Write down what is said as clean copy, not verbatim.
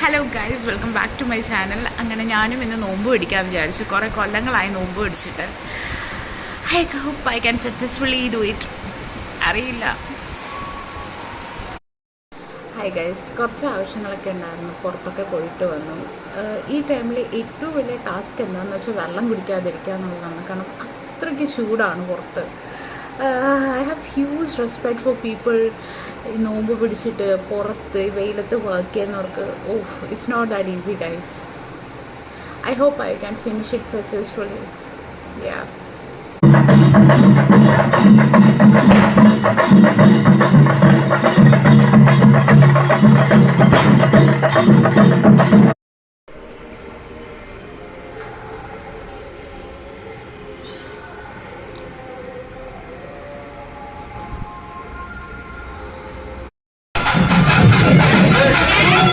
Hello guys, welcome back to my channel. അങ്ങനെ ഞാനും ഇന്ന് നോമ്പ് പിടിക്കാമെന്ന് വിചാരിച്ചു. കുറേ കൊല്ലങ്ങളായി നോമ്പ് പിടിച്ചിട്ട്. I hope I can successfully do it. അറിയില്ല. ഹായ് ഗൈസ്, കുറച്ച് ആവശ്യങ്ങളൊക്കെ ഉണ്ടായിരുന്നു, പുറത്തൊക്കെ പോയിട്ട് വന്നു. ഈ ടൈമിൽ ഏറ്റവും വലിയ ടാസ്ക് എന്താണെന്ന് വെച്ചാൽ വെള്ളം കുടിക്കാതിരിക്കുക എന്നുള്ളതാണ്. കാരണം അത്രയ്ക്ക് ചൂടാണ് പുറത്ത്. I have huge respect for people നോമ്പ് പിടിച്ചിട്ട് പുറത്ത് വെയിലത്ത് വർക്ക് ചെയ്യുന്നവർക്ക്. It's not that easy guys. I hope I can finish it successfully. Yeah